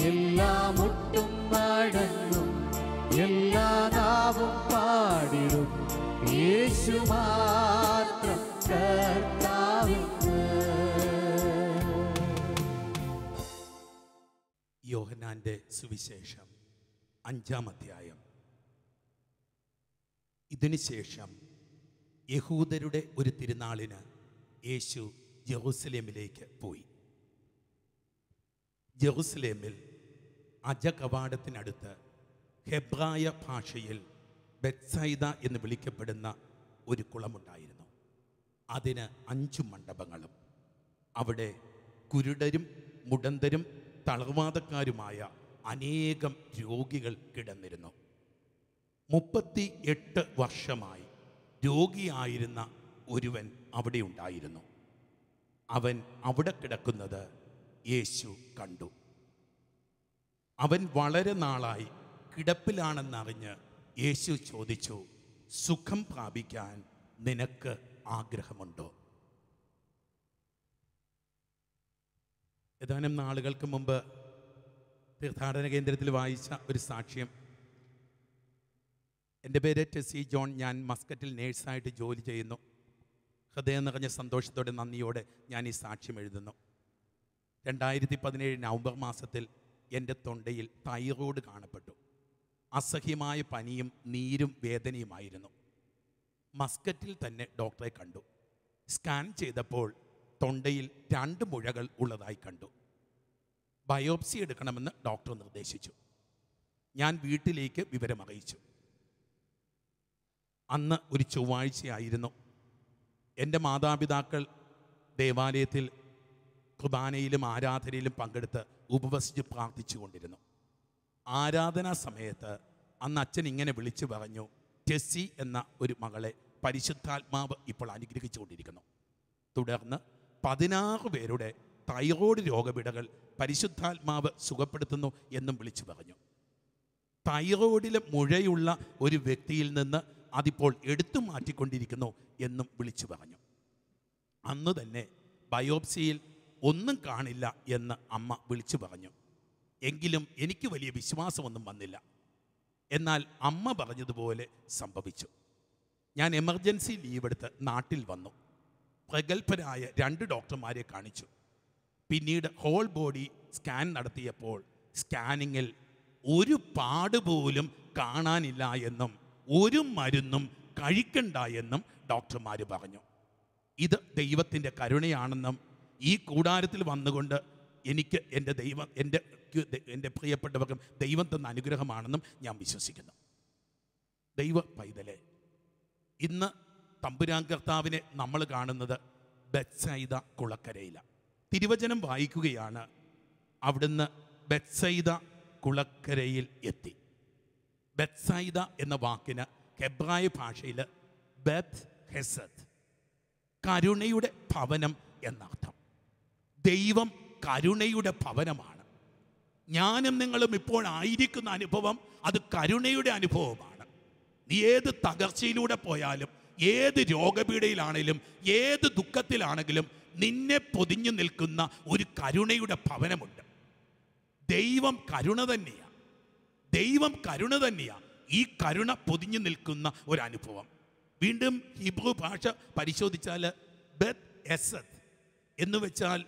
എല്ലാ മുട്ടും മടങ്ങും, എല്ലാ നാവും പാടിടും, യേശു മാത്രം കർത്താവെന്ന്. യോഹന്നാന്റെ സുവിശേഷം 5-ാം അധ്യായം. ഇതിനുശേഷം യഹൂദരുടെ ഒരു തിരുനാളിന് യേശു ജെറുസലേമിലേക്ക് പോയി. ജെറുസലേമിൽ അജകവാടത്തിനടുത്ത് ഹെബ്രായ ഭാഷയിൽ ബെത്സൈദ എന്ന് വിളിക്കപ്പെടുന്ന ഒരു കുളമുണ്ടായിരുന്നു. അതിന് 5 മണ്ഡപങ്ങളും. അവിടെ കുരുടരും മുടന്തരും തളർവാദക്കാരുമായ അനേകം രോഗികൾ കിടന്നിരുന്നു. 38 വർഷമായി രോഗിയായിരുന്ന ഒരുവൻ അവിടെ ഉണ്ടായിരുന്നു. അവൻ അവിടെ കിടക്കുന്നത് യേശു കണ്ടു. അവൻ വളരെ നാളായി കിടപ്പിലാണെന്നറിഞ്ഞ് യേശു ചോദിച്ചു, സുഖം പ്രാപിക്കാൻ നിനക്ക് ആഗ്രഹമുണ്ടോ? ഏതാനും നാളുകൾക്ക് മുമ്പ് തീർത്ഥാടന കേന്ദ്രത്തിൽ വായിച്ച ഒരു സാക്ഷ്യം. എൻ്റെ പേര് ടെസി ജോൺ. ഞാൻ മസ്കറ്റിൽ നേഴ്സായിട്ട് ജോലി ചെയ്യുന്നു. ഹൃദയം നിറഞ്ഞ സന്തോഷത്തോടെ നന്ദിയോടെ ഞാൻ ഈ സാക്ഷ്യം എഴുതുന്നു. 2017 നവംബർ മാസത്തിൽ എൻ്റെ തൊണ്ടയിൽ തൈറോയ്ഡ് കാണപ്പെട്ടു. അസഹ്യമായ പനിയും നീരും വേദനയുമായിരുന്നു. മസ്കറ്റിൽ തന്നെ ഡോക്ടറെ കണ്ടു. സ്കാൻ ചെയ്തപ്പോൾ തൊണ്ടയിൽ 2 മുഴകൾ ഉള്ളതായി കണ്ടു. ബയോപ്സി എടുക്കണമെന്ന് ഡോക്ടർ നിർദ്ദേശിച്ചു. ഞാൻ വീട്ടിലേക്ക് വിവരമറിയിച്ചു. അന്ന് ഒരു ചൊവ്വാഴ്ചയായിരുന്നു. എൻ്റെ മാതാപിതാക്കൾ ദേവാലയത്തിൽ കുർബാനയിലും ആരാധനയിലും പങ്കെടുത്ത് ഉപവസിച്ച് പ്രാർത്ഥിച്ചു കൊണ്ടിരുന്നു. ആരാധനാ സമയത്ത് അന്ന് അച്ഛൻ ഇങ്ങനെ വിളിച്ചു പറഞ്ഞു, ടെസ്സി എന്ന ഒരു മകളെ പരിശുദ്ധാത്മാവ് ഇപ്പോൾ അനുഗ്രഹിച്ചുകൊണ്ടിരിക്കുന്നു. തുടർന്ന് 16 പേരുടെ തൈറോയ്ഡ് രോഗപീഠകൾ പരിശുദ്ധാത്മാവ് സുഖപ്പെടുത്തുന്നു എന്നും വിളിച്ചു പറഞ്ഞു. തൈറോയ്ഡിലെ മുഴയുള്ള ഒരു വ്യക്തിയിൽ നിന്ന് അതിപ്പോൾ എടുത്തു മാറ്റിക്കൊണ്ടിരിക്കുന്നു എന്നും വിളിച്ചു പറഞ്ഞു. അന്ന് തന്നെ ബയോപ്സിയിൽ ഒന്നും കാണില്ല എന്ന് അമ്മ വിളിച്ചു പറഞ്ഞു. എങ്കിലും എനിക്ക് വലിയ വിശ്വാസമൊന്നും വന്നില്ല. എന്നാൽ അമ്മ പറഞ്ഞതുപോലെ സംഭവിച്ചു. ഞാൻ എമർജൻസി ലീവ് എടുത്ത് നാട്ടിൽ വന്നു. പ്രഗത്ഭരായ 2 ഡോക്ടർമാരെ കാണിച്ചു. പിന്നീട് ഹോൾ ബോഡി സ്കാൻ നടത്തിയപ്പോൾ സ്കാനിങ്ങിൽ ഒരു പാടുപോലും കാണാനില്ല എന്നും ഒരു മരുന്നും കഴിക്കണ്ട എന്നും ഡോക്ടർമാർ പറഞ്ഞു. ഇത് ദൈവത്തിൻ്റെ കരുണയാണെന്നും ഈ കൂടാരത്തിൽ വന്നുകൊണ്ട് എനിക്ക് എൻ്റെ പ്രിയപ്പെട്ടവർക്കും ദൈവം തന്ന അനുഗ്രഹമാണെന്നും ഞാൻ വിശ്വസിക്കുന്നു. ദൈവ പൈതലെ, ഇന്ന് തമ്പുരാൻ കർത്താവിനെ നമ്മൾ കാണുന്നത് ബെത്സൈദ കുളക്കരയിലാണ്. തിരുവചനം വായിക്കുകയാണ്. അവിടുന്ന് ബെത്സൈദ കുളക്കരയിൽ എത്തി. ബെത്സൈദ എന്ന വാക്കിന് ഹെബ്രായ ഭാഷയിൽ ബെത്ത് ഹെസദ്, കരുണയുടെ ഭവനം എന്നർത്ഥം. ദൈവം കരുണയുടെ ഭവനമാണ്. ഞാനും നിങ്ങളും ഇപ്പോൾ ആയിരിക്കുന്ന അനുഭവം അത് കരുണയുടെ അനുഭവമാണ്. നീ ഏത് തകർച്ചയിലൂടെ പോയാലും, ഏത് രോഗപീഠയിലാണെങ്കിലും, ഏത് ദുഃഖത്തിലാണെങ്കിലും നിന്നെ പൊതിഞ്ഞു നിൽക്കുന്ന ഒരു കരുണയുടെ ഭവനമുണ്ട്. ദൈവം കരുണ തന്നെയാണ്. ദൈവം കരുണ തന്നെയാണ്. ഈ കരുണ പൊതിഞ്ഞു നിൽക്കുന്ന ഒരനുഭവം. വീണ്ടും ഹീബ്രു ഭാഷ പരിശോധിച്ചാൽ ബെത്ത് എസദ് എന്ന് വെച്ചാൽ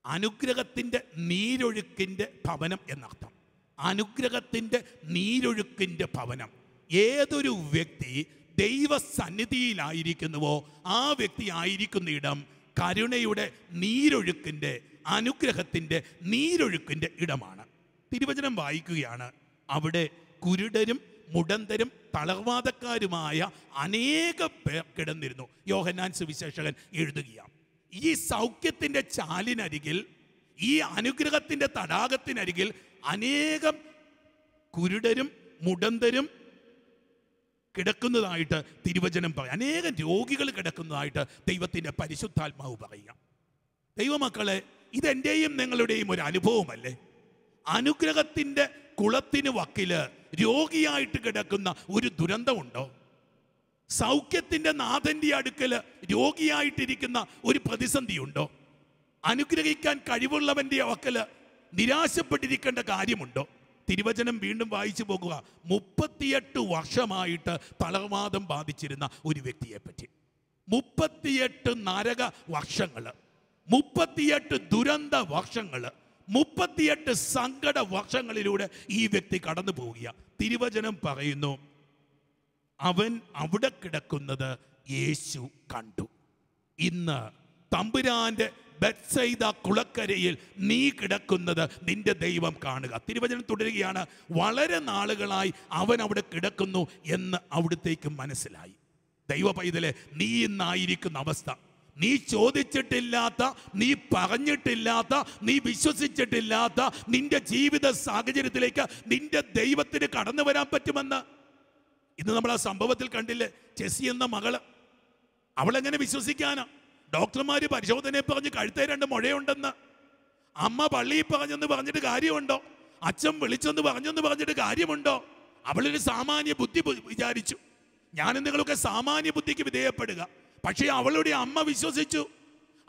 അനുഗ്രഹത്തിൻ്റെ നീരൊഴുക്കിൻ്റെ ഭവനം എന്നർത്ഥം. അനുഗ്രഹത്തിൻ്റെ നീരൊഴുക്കിൻ്റെ ഭവനം. ഏതൊരു വ്യക്തി ദൈവസന്നിധിയിലായിരിക്കുന്നുവോ ആ വ്യക്തി ആയിരിക്കുന്ന ഇടം കരുണയുടെ നീരൊഴുക്കിൻ്റെ, അനുഗ്രഹത്തിൻ്റെ നീരൊഴുക്കിൻ്റെ ഇടമാണ്. തിരുവചനം വായിക്കുകയാണ്. അവിടെ കുരുടരും മുടന്തരും തളർവാദക്കാരുമായ അനേകം പേർ കിടന്നിരുന്നു. യോഹന്നാൻ സുവിശേഷകൻ എഴുതുകയാണ്. ഈ സൗഖ്യത്തിൻ്റെ ചാലിനരികിൽ, ഈ അനുഗ്രഹത്തിൻ്റെ തടാകത്തിനരികിൽ അനേകം കുരുടരും മുടന്തരും കിടക്കുന്നതായിട്ട് തിരുവചനം പറയും. അനേകം രോഗികൾ കിടക്കുന്നതായിട്ട് ദൈവത്തിൻ്റെ പരിശുദ്ധാത്മാവ് പറയുക. ദൈവമക്കളെ, ഇതെൻ്റെയും നിങ്ങളുടെയും ഒരു അനുഭവമല്ലേ? അനുഗ്രഹത്തിൻ്റെ കുളത്തിന് വക്കില് രോഗിയായിട്ട് കിടക്കുന്ന ഒരു ദുരന്തമുണ്ടോ? സൗഖ്യത്തിൻ്റെ നാഥൻ്റെ അടുക്കല് രോഗിയായിട്ടിരിക്കുന്ന ഒരു പ്രതിസന്ധിയുണ്ടോ? അനുഗ്രഹിക്കാൻ കഴിവുള്ളവൻ്റെ വക്കല് നിരാശപ്പെട്ടിരിക്കേണ്ട കാര്യമുണ്ടോ? തിരുവചനം വീണ്ടും വായിച്ചു പോകുക. 38 വർഷമായിട്ട് തളർവാദം ബാധിച്ചിരുന്ന ഒരു വ്യക്തിയെ പറ്റി. 38 നരക വർഷങ്ങൾ, 38 ദുരന്ത വർഷങ്ങൾ, 38 സങ്കട വർഷങ്ങളിലൂടെ ഈ വ്യക്തി കടന്നു പോവുക. തിരുവചനം പറയുന്നു, അവൻ അവിടെ കിടക്കുന്നത് യേശു കണ്ടു. ഇന്ന് തമ്പുരാന്റെ ബെത്സൈദ കുളക്കരയിൽ നീ കിടക്കുന്നത് നിന്റെ ദൈവം കാണുക. തിരുവചനം തുടരുകയാണ്, വളരെ നാളുകളായി അവൻ അവിടെ കിടക്കുന്നു എന്ന് അവിടത്തേക്ക് മനസ്സിലായി. ദൈവ പൈതലെ, നീ ഇന്നായിരിക്കുന്ന അവസ്ഥ, നീ ചോദിച്ചിട്ടില്ലാത്ത, നീ പറഞ്ഞിട്ടില്ലാത്ത, നീ വിശ്വസിച്ചിട്ടില്ലാത്ത നിന്റെ ജീവിത സാഹചര്യത്തിലേക്ക് നിന്റെ ദൈവത്തിന് കടന്നു വരാൻ പറ്റുമെന്ന് ഇന്ന് നമ്മൾ ആ സംഭവത്തിൽ കണ്ടില്ലേ? ചെസി എന്ന മകള്, അവളെങ്ങനെ വിശ്വസിക്കാനാ? ഡോക്ടർമാര് പരിശോധനയെ പറഞ്ഞ് കഴുത്തേ 2 മുഴയുണ്ടെന്ന്. അമ്മ പള്ളിയിൽ പറഞ്ഞെന്ന് പറഞ്ഞിട്ട് കാര്യമുണ്ടോ? അച്ഛൻ വിളിച്ചെന്ന് പറഞ്ഞിട്ട് കാര്യമുണ്ടോ? അവളൊരു സാമാന്യ ബുദ്ധി വിചാരിച്ചു. ഞാനും നിങ്ങളൊക്കെ സാമാന്യ ബുദ്ധിക്ക് വിധേയപ്പെടുക. പക്ഷേ അവളുടെ അമ്മ വിശ്വസിച്ചു.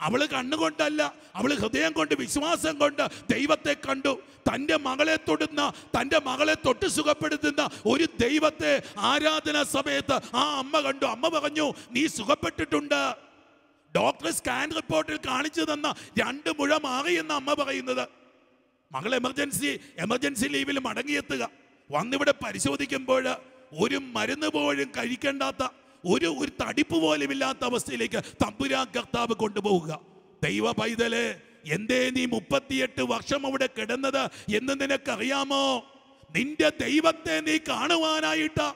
അവള് കണ്ണുകൊണ്ടല്ല, അവള് ഹൃദയം കൊണ്ട്, വിശ്വാസം കൊണ്ട് ദൈവത്തെ കണ്ടു. തൻ്റെ മകളെ തൊടുന്ന, തൻ്റെ മകളെ തൊട്ട് സുഖപ്പെടുത്തുന്ന ഒരു ദൈവത്തെ ആരാധനാ സമയത്ത് ആ അമ്മ കണ്ടു. അമ്മ പറഞ്ഞു, നീ സുഖപ്പെട്ടിട്ടുണ്ട്. ഡോക്ടർ സ്കാൻ റിപ്പോർട്ടിൽ കാണിച്ചു തന്ന 2 മുഴ മാറി എന്ന അമ്മ പറയുന്നത്. മകൾ എമർജൻസി ലീവിൽ മടങ്ങിയെത്തുക. വന്നിവിടെ പരിശോധിക്കുമ്പോൾ ഒരു മരുന്ന് പോലും കഴിക്കേണ്ടാത്ത, ഒരു തടിപ്പ് പോലും ഇല്ലാത്ത അവസ്ഥയിലേക്ക് തമ്പുരാൻ കർത്താവ് കൊണ്ടുപോവുക. ദൈവ പൈതലെ, എന്തേ നീ 38 വർഷം അവിടെ കിടന്നത് എന്ന് നിനക്കറിയാമോ? നിന്റെ ദൈവത്തെ നീ കാണുവാനായിട്ട്,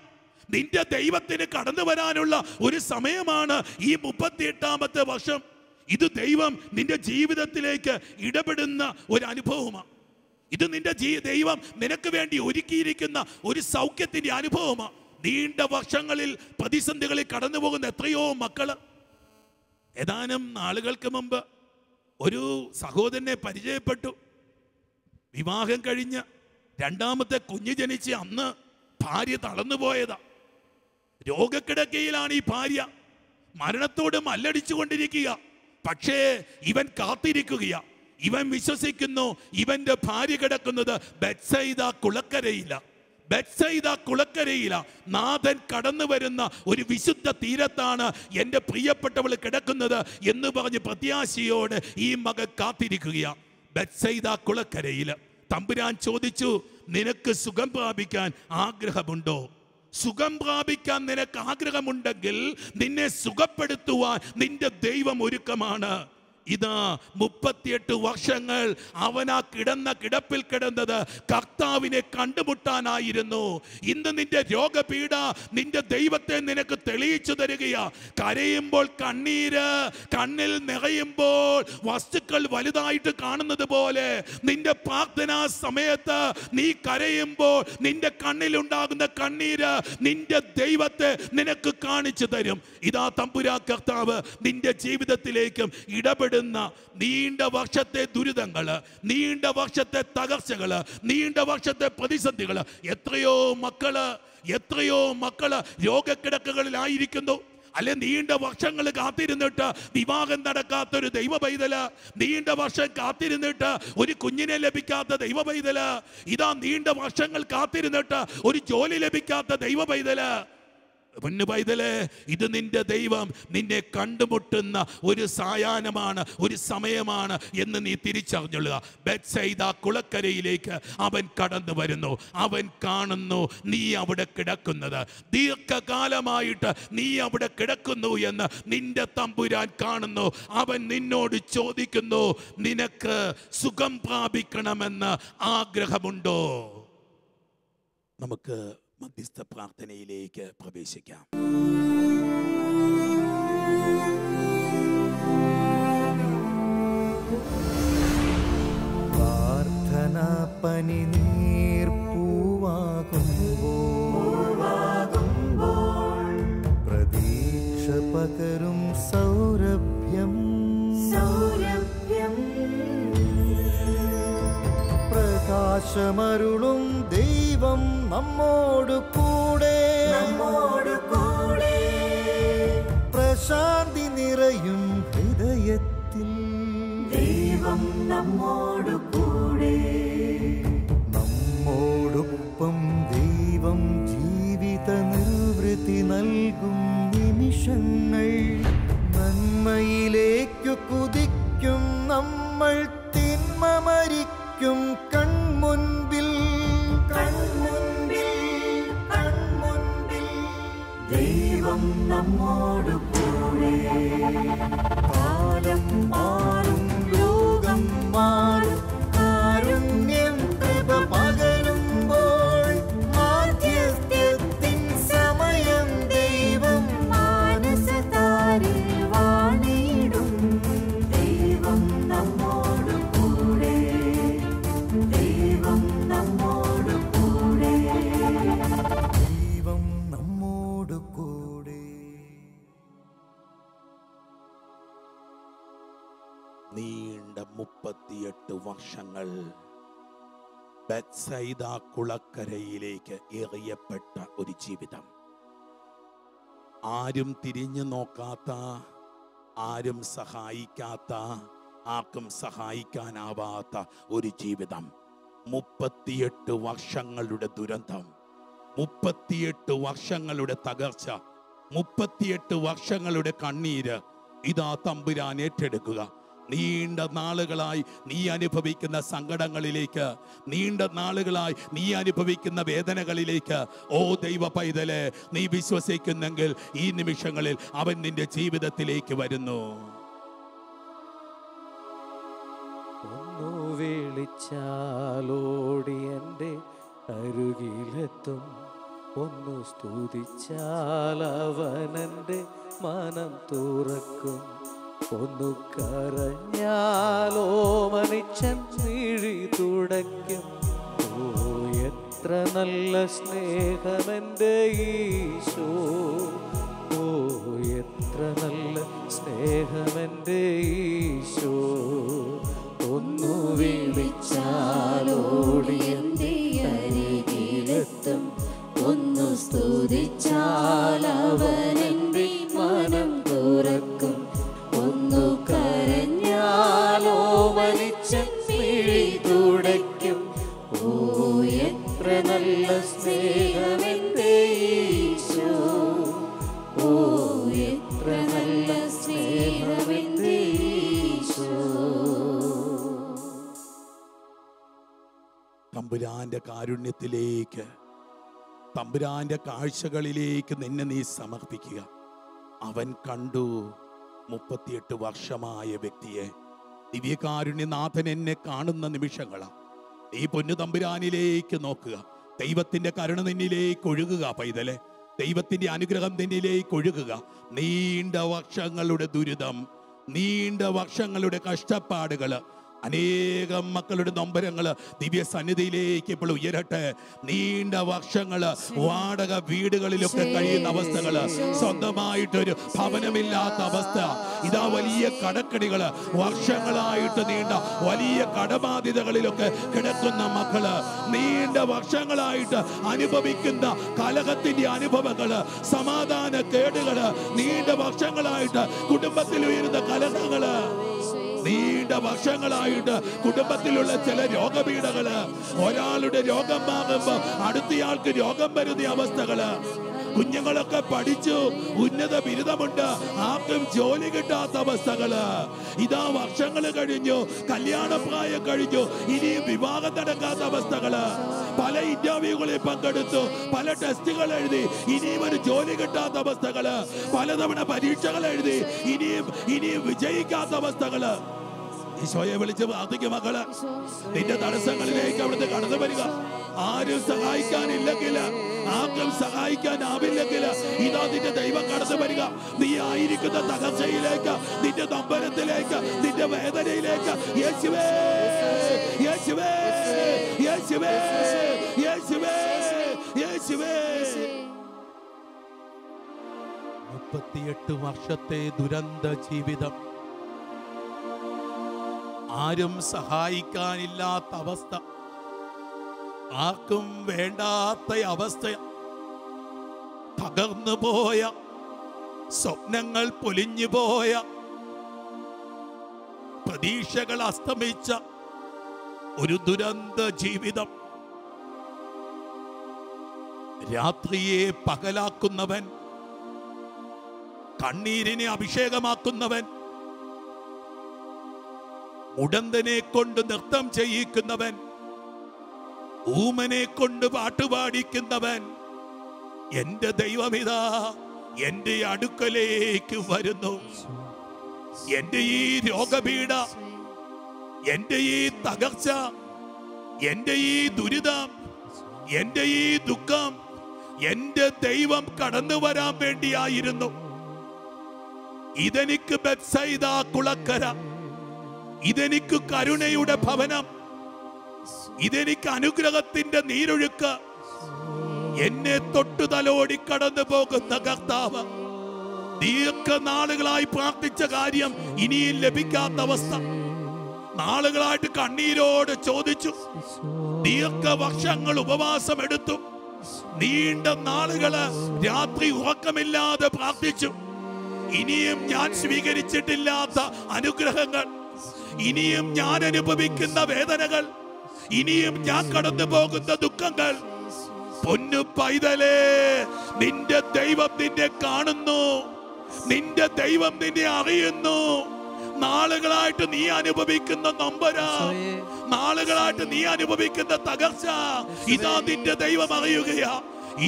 നിന്റെ ദൈവത്തിന് കടന്നു വരാനുള്ള ഒരു സമയമാണ് ഈ 38ാമത്തെ വർഷം. ഇത് ദൈവം നിന്റെ ജീവിതത്തിലേക്ക് ഇടപെടുന്ന ഒരു അനുഭവമാണ്. ഇത് നിന്റെ ദൈവം നിനക്ക് വേണ്ടി ഒരുക്കിയിരിക്കുന്ന ഒരു സൗഖ്യത്തിന്റെ അനുഭവമാണ്. നീണ്ട വർഷങ്ങളിൽ പ്രതിസന്ധികളിൽ കടന്നു പോകുന്ന എത്രയോ മക്കള്. ഏതാനും നാളുകൾക്ക് മുമ്പ് ഒരു സഹോദരനെ പരിചയപ്പെട്ടു. വിവാഹം കഴിഞ്ഞ് 2ാമത്തെ കുഞ്ഞ് ജനിച്ച് അന്ന് ഭാര്യ തളർന്നുപോയതാ. രോഗക്കിടക്കയിലാണ് ഈ ഭാര്യ. മരണത്തോട് മല്ലടിച്ചു കൊണ്ടിരിക്കുക. പക്ഷേ ഇവൻ കാത്തിരിക്കുകയാ. ഇവൻ വിശ്വസിക്കുന്നു, ഇവന്റെ ഭാര്യ കിടക്കുന്നത് ബെത്സൈദ കുളക്കരയില. ബെത്സൈദ കുളക്കരയില നാഥൻ കടന്നു വരുന്ന ഒരു വിശുദ്ധ തീരത്താണ് എൻ്റെ പ്രിയപ്പെട്ടവൾ കിടക്കുന്നത് എന്ന് പറഞ്ഞ് പ്രത്യാശയോടെ ഈ മകൻ കാത്തിരിക്കുകയാ. ബെത്സൈദ കുളക്കരയിൽ തമ്പുരാൻ ചോദിച്ചു, നിനക്ക് സുഖം പ്രാപിക്കാൻ ആഗ്രഹമുണ്ടോ? സുഖം പ്രാപിക്കാൻ നിനക്ക് ആഗ്രഹമുണ്ടെങ്കിൽ നിന്നെ സുഖപ്പെടുത്തുവാൻ നിന്റെ ദൈവം ഒരുക്കമാണ്. ഇതാ 38 വർഷങ്ങൾ അവനാ കിടപ്പിൽ കിടന്നത് കർത്താവിനെ കണ്ടുമുട്ടാനായിരുന്നു. ഇന്ന് നിന്റെ രോഗപീഠ നിന്റെ ദൈവത്തെ നിനക്ക് തെളിയിച്ചു തരികയാ. കരയുമ്പോൾ കണ്ണീര് കണ്ണിൽ നിറയുമ്പോൾ വസ്തുക്കൾ വലുതായിട്ട് കാണുന്നത് പോലെ നിന്റെ പ്രാർത്ഥനാ സമയത്ത് നീ കരയുമ്പോൾ നിന്റെ കണ്ണിലുണ്ടാകുന്ന കണ്ണീര് നിന്റെ ദൈവത്തെ നിനക്ക് കാണിച്ചു തരും. ഇതാ തമ്പുരാ കർത്താവ് നിന്റെ ജീവിതത്തിലേക്കും ഇടപെടുന്ന നീണ്ട വർഷത്തെ ദുരിതങ്ങള്, നീണ്ട വർഷത്തെ തകർച്ചകള്, നീണ്ട വർഷത്തെ പ്രതിസന്ധികള്, എത്രയോ മക്കള് രോഗക്കിടക്കകളിലായിരിക്കുന്നു. അല്ലെ, നീണ്ട വർഷങ്ങൾ കാത്തിരുന്നിട്ട് വിവാഹം നടക്കാത്തൊരു ദൈവ പൈതല്, നീണ്ട വർഷം കാത്തിരുന്നിട്ട് ഒരു കുഞ്ഞിനെ ലഭിക്കാത്ത ദൈവ പൈതല്, ഇതാ നീണ്ട വർഷങ്ങൾ കാത്തിരുന്നിട്ട് ഒരു ജോലി ലഭിക്കാത്ത ദൈവ പൈതല്. പൊന്നു പൈതലേ, ഇത് നിന്റെ ദൈവം നിന്നെ കണ്ടുമുട്ടുന്ന ഒരു സായാഹ്നമാണ്, ഒരു സമയമാണ് എന്ന് നീ തിരിച്ചറിഞ്ഞുള്ളുക. ബെത്സൈദ കുളക്കരയിലേക്ക് അവൻ കടന്നു വരുന്നു. അവൻ കാണുന്നു നീ അവിടെ കിടക്കുന്നത്. ദീർഘകാലമായിട്ട് നീ അവിടെ കിടക്കുന്നു എന്ന് നിന്റെ തമ്പുരാൻ കാണുന്നു. അവൻ നിന്നോട് ചോദിക്കുന്നു, നിനക്ക് സുഖം പ്രാപിക്കണമെന്ന് ആഗ്രഹമുണ്ടോ? നമുക്ക് മധ്യസ്ഥ പ്രാർത്ഥനയിലേക്ക് പ്രവേശിക്കാം. പ്രാർത്ഥന പനിനീർപ്പൂവാകുമ്പോൾ പ്രതീക്ഷ പകരും സൗരഭ്യം പ്രകാശമരുളും ദൈവം നമ്മോട് കൂടെ പ്രശാന്തി നിറയും ഹൃദയത്തിൽ ദൈവം നമ്മോട് കൂടെ. രക്ഷിക്കും കൺമുൻപിൽ ദൈവം നമ്മോട് കൂടെ. കാലം മാറും, ലോകം മാറും, കാരുണ്യം കൃപ പകരുമ്പോൾ മാധ്യസ്ഥ്യത്തിൻ സമയം ദൈവം മാനസതാരിൽ വാണിടും. ദൈവം നമ്മോട് കൂടെ, ദൈവം നമ്മോട് കൂടെ, ദൈവം നമ്മോട് കൂടെ. നീണ്ട 38 വർഷങ്ങൾ ബെത്സൈദ കുളക്കരയിലേക്ക് എറിയപ്പെട്ട ഒരു ജീവിതം. ആരും തിരിഞ്ഞു നോക്കാത്ത, ആരും സഹായിക്കാത്ത, ആർക്കും സഹായിക്കാനാവാത്ത ഒരു ജീവിതം. 38 വർഷങ്ങളുടെ ദുരന്തം, 38 വർഷങ്ങളുടെ തകർച്ച, 38 വർഷങ്ങളുടെ കണ്ണീര് ഇതാ തമ്പുരാൻ ഏറ്റെടുക്കുക. നീണ്ട നാളുകളായി നീ അനുഭവിക്കുന്ന സങ്കടങ്ങളിലേക്ക്, നീണ്ട നാളുകളായി നീ അനുഭവിക്കുന്ന വേദനകളിലേക്ക്, ഓ ദൈവ പൈതലെ, നീ വിശ്വസിക്കുന്നെങ്കിൽ ഈ നിമിഷങ്ങളിൽ അവൻ നിന്റെ ജീവിതത്തിലേക്ക് വരുന്നു. ഒന്നു വിളിച്ചാലോടി എൻ്റെ അരുകിലെത്തും, ഒന്നു സ്തുതിച്ചാൽ അവനെൻ്റെ മനം തുറക്കും, ഒന്നു കരഞ്ഞാലോ മനുഷ്യൻ മിഴി തുടയ്ക്കും. ഓ എത്ര നല്ല സ്നേഹമെൻ്റെ ഈശോ, ഓ എത്ര നല്ല സ്നേഹമെൻ്റെ ഈശോ. ഒന്നു വിളിച്ചാലോടി എൻ്റെ അരികിലെത്തും, ഒന്നു സ്തുതിച്ചാൽ അവനെൻ്റെ മനം തുറക്കും, ഒന്നു കരഞ്ഞാലോ മനുഷ്യൻ മിഴി തുടയ്ക്കും. ഓ എത്ര നല്ല സ്നേഹമെൻ്റെ ഈശോ, ഓ എത്ര നല്ല സ്നേഹമെൻ്റെ ഈശോ. തമ്പുരാന്റെ കാരുണ്യത്തിലേക്ക്, തമ്പുരാന്റെ കാഴ്ചകളിലേക്ക് നിന്നെ നീ സമർപ്പിക്കുക. അവൻ കണ്ടു 38 വർഷമായ വ്യക്തിയെ. ദിവ്യകാരുണ്യനാഥൻ എന്നെ കാണുന്ന നിമിഷങ്ങളാ. ഈ പൊന്നു തമ്പുരാനിലേക്ക് നോക്കുക. ദൈവത്തിന്റെ കരുണ നിന്നിലേക്ക് ഒഴുകുക പൈതലെ. ദൈവത്തിന്റെ അനുഗ്രഹം നിന്നിലേക്ക് ഒഴുകുക. നീണ്ട വർഷങ്ങളുടെ ദുരിതം, നീണ്ട വർഷങ്ങളുടെ കഷ്ടപ്പാടുകള്, അനേകം മക്കളുടെ നൊമ്പരങ്ങള് ദിവ്യ സന്നിധിയിലേക്ക് ഇപ്പോൾ ഉയരട്ടെ. നീണ്ട വർഷങ്ങള് വാടക വീടുകളിലൊക്കെ കഴിയുന്ന അവസ്ഥകള്, സ്വന്തമായിട്ടൊരു ഭവനമില്ലാത്ത അവസ്ഥ, ഇതാ വലിയ കടക്കടികള്, വർഷങ്ങളായിട്ട് നീണ്ട വലിയ കടബാധ്യതകളിലൊക്കെ കിടക്കുന്ന മക്കള്, നീണ്ട വർഷങ്ങളായിട്ട് അനുഭവിക്കുന്ന കലഹത്തിന്റെ അനുഭവങ്ങള്, സമാധാന കേടുകള്, നീണ്ട വർഷങ്ങളായിട്ട് കുടുംബത്തിൽ ഉയരുന്ന കലഹങ്ങള്, നീണ്ട വർഷങ്ങളായിട്ട് കുടുംബത്തിലുള്ള ചില രോഗപീഠകള്, ഒരാളുടെ രോഗം മാറുമ്പോ അടുത്തയാൾക്ക് രോഗം വരുന്ന അവസ്ഥകള്, കുഞ്ഞുങ്ങളൊക്കെ പഠിച്ചു, ഉന്നത ബിരുദമുണ്ട്, ആർക്കും ജോലി കിട്ടാത്ത അവസ്ഥകള്, ഇതാ വർഷങ്ങൾ കഴിഞ്ഞു, കല്യാണപ്രായം കഴിഞ്ഞു, ഇനിയും വിവാഹം നടക്കാത്ത അവസ്ഥകള്, പല ഇന്റർവ്യൂകളിൽ പങ്കെടുത്തു, പല ടെസ്റ്റുകൾ എഴുതി, ഇനിയും ഒരു ജോലി കിട്ടാത്ത അവസ്ഥകള്, പലതവണ പരീക്ഷകൾ എഴുതി, ഇനിയും വിജയിക്കാത്ത അവസ്ഥകള്. ഈശോയെ വിളിച്ച് പ്രാർത്ഥിക്കും മക്കള്. നിന്റെ തടസ്സങ്ങളിലേക്ക് അവിടുന്ന് കടന്നു വരിക. ആരും സഹായിക്കാനില്ലെങ്കിൽ, ആർക്കും സഹായിക്കാനാവില്ലെങ്കിൽ ഇതാ നിന്റെ ദൈവം കടന്നു വരിക. നീ ആയിരിക്കുന്ന തകർച്ചയിലേക്ക്, നിന്റെ നൊമ്പരത്തിലേക്ക്, നിന്റെ വേദനയിലേക്ക് യേശുവേ, യേശുവേ, യേശുവേ, യേശുവേ, യേശുവേ. 38 വർഷത്തെ ദുരന്ത ജീവിതം, ആരും സഹായിക്കാനില്ലാത്ത അവസ്ഥ, ആർക്കും വേണ്ടാത്ത അവസ്ഥ, തകർന്നു പോയ സ്വപ്നങ്ങൾ, പൊലിഞ്ഞു പോയ പ്രതീക്ഷകൾ അസ്തമിച്ച ഒരു ദുരന്ത ജീവിതം. രാത്രിയെ പകലാക്കുന്നവൻ, കണ്ണീരിനെ അഭിഷേകമാക്കുന്നവൻ, ഉടന്തനെ കൊണ്ട് നൃത്തം ചെയ്യിക്കുന്നവൻ, ഊമനെ കൊണ്ട് പാട്ടുപാടിക്കുന്നവൻ, എന്റെ ദൈവമിതാ എന്റെ അടുക്കലേക്ക് വരുന്നു. എന്റെ ഈ രോഗപീഠ, എന്റെ ഈ തകർച്ച, എന്റെ ഈ ദുരിതം, എന്റെ ഈ ദുഃഖം എന്റെ ദൈവം കടന്നു വരാൻ വേണ്ടിയായിരുന്നു. ഇതെനിക്ക് ബെത്സൈദ കുളക്കര, ഇതെനിക്ക് കരുണയുടെ ഭവനം, ഇതെനിക്ക് അനുഗ്രഹത്തിന്റെ നീരൊഴുക്ക്. എന്നെ തൊട്ടു തലോടി കടന്നു പോകുന്ന കർത്താവ്, ദീർഘനാളുകളായി പ്രാർത്ഥിച്ച കാര്യം ഇനിയും ലഭിക്കാത്ത അവസ്ഥ, നാളുകളായിട്ട് കണ്ണീരോട് ചോദിച്ചു, ദീർഘവർഷങ്ങൾ ഉപവാസം എടുത്തു, നീണ്ട നാളുകള് രാത്രി ഉറക്കമില്ലാതെ പ്രാർത്ഥിച്ചു. ഇനിയും ഞാൻ സ്വീകരിച്ചിട്ടില്ലാത്ത അനുഗ്രഹങ്ങൾ, ഇനിയും ഞാൻ അനുഭവിക്കുന്ന വേദനകൾ, ഇനിയും ഞാൻ കടന്നു പോകുന്ന ദുഃഖങ്ങൾ. പൊന്നു പൈതലേ, നിന്റെ ദൈവം നിന്നെ കാണുന്നു, നിന്റെ ദൈവം നിന്നെ അറിയുന്നു. നാളുകളായിട്ട് നീ അനുഭവിക്കുന്ന നൊമ്പര, നാളുകളായിട്ട് നീ അനുഭവിക്കുന്ന തകർച്ച, ഇതാ നിന്റെ ദൈവം അറിയുകയാ.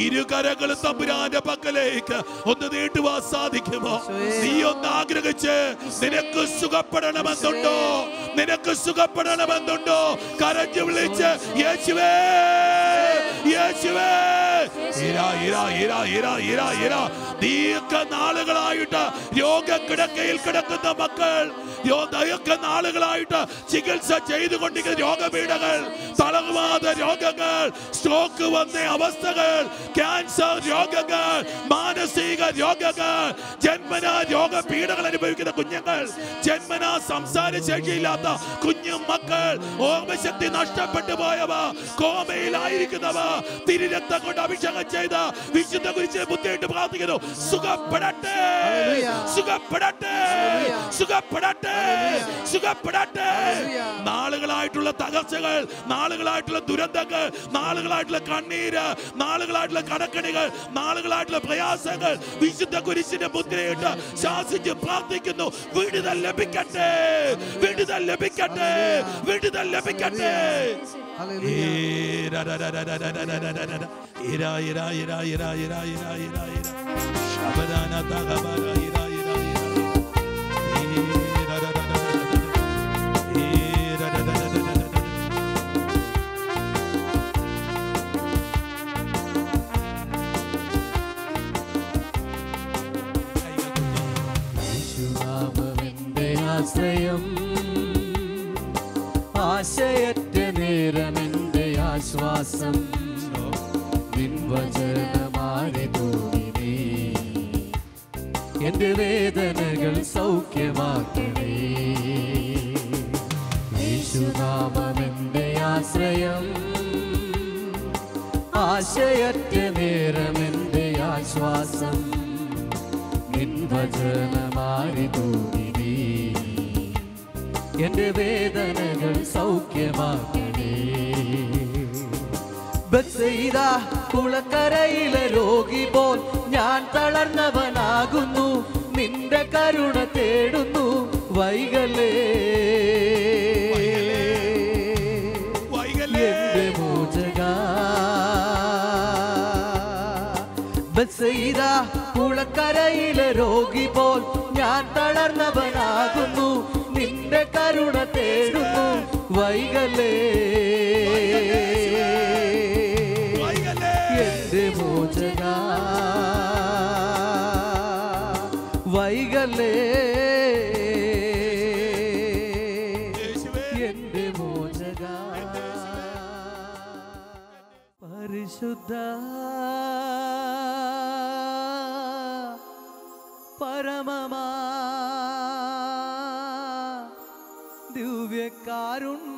ഇരുകരകളും തമ്പുരാന്റെ പക്കലേക്ക് ഒന്ന് നീട്ടുവാൻ സാധിക്കുമോ? നീ ഒന്ന് ആഗ്രഹിച്ച്, നിനക്ക് സുഖപ്പെടണമെന്നുണ്ടോ? നിനക്ക് സുഖപ്പെടണമെന്നുണ്ടോ? കരഞ്ഞു വിളിച്ച് യേശുവേ, യേശുവേ. ദീർഘനാളുകളായിട്ട് രോഗക്കിടക്കയിൽ കിടക്കുന്ന മക്കൾ, ദീർഘനാളുകളായിട്ട് ചികിത്സ ചെയ്തുകൊണ്ടിരിക്കുന്ന രോഗപീഠകൾ, തളർവാദ രോഗങ്ങൾ, സ്ട്രോക്ക് വന്ന അവസ്ഥകൾ, ക്യാൻസർ രോഗങ്ങൾ, മാനസിക രോഗങ്ങൾ, ജന്മനാ രോഗപീഠകൾ അനുഭവിക്കുന്ന കുഞ്ഞുങ്ങൾ, ജന്മനാ സംസാര ശേഷിയില്ലാത്ത കുഞ്ഞു മക്കൾ, ഓർമ്മശക്തി നഷ്ടപ്പെട്ടു പോയവ, കോമയിലായിരിക്കുന്നവ, തിരുരക്തം കൊണ്ട് അഭിഷേകം ചെയ്ത വിശുദ്ധ കുരിശിൽ മുത്തിയിട്ട് പ്രാർത്ഥിക്കുന്നു, സുഖപ്പെടട്ടെ, സുഖപ്പെടട്ടെ, സുഖപ്പെടട്ടെ, സുഖപ്പെടട്ടെ. നാളുകളായിട്ടുള്ള തകർച്ചകൾ, നാളുകളായിട്ടുള്ള ദുരന്തങ്ങൾ, നാളുകളായിട്ടുള്ള കണ്ണീര്, നാളുകളായിട്ടുള്ള കടക്കണികൾ, നാളുകളായിട്ടുള്ള പ്രയാസങ്ങൾ വിശുദ്ധ കുരിശിന്റെ മുദ്രയിട്ട് ശാസിച്ച് പ്രാർത്ഥിക്കുന്നു, വിടുതൽ ലഭിക്കട്ടെ, വിടുതൽ ലഭിക്കട്ടെ, വിടുതൽ ലഭിക്കട്ടെ. ആശ്രയം, ആശയറ്റ നേരമെന്റെ ആശ്വാസം, നിൻ വചനമാരി തോന്നിനേ, എന്റെ വേദനകൾ സൗഖ്യമാക്കണേ. യേശുനാമമെന്റെ ആശ്രയം, ആശയറ്റ നേരമെന്റെ ആശ്വാസം, നിൻ വചനമാരി തോന്നിനേ, എന്റെ വേദനകൾ സൗഖ്യമാക്കണേ. ബത്സയിദ കുളക്കരയിലെ രോഗി പോൽ ഞാൻ തളർന്നവനാകുന്നു, നിന്റെ കരുണ തേടുന്നു, വൈകലേ, എന്റെ മോചകാ. ബത്സയിദ കുളക്കരയിലെ രോഗി പോൽ ഞാൻ തളർന്നവനാകുന്നു, നിന്റെ കരുണ തേടുന്നു, വൈകലേ, എന്റെ മോചകാ, വൈകലേ, എന്റെ മോചകാ. പരിശുദ്ധ പരമമാ ദിവ്യകാരുണ്യ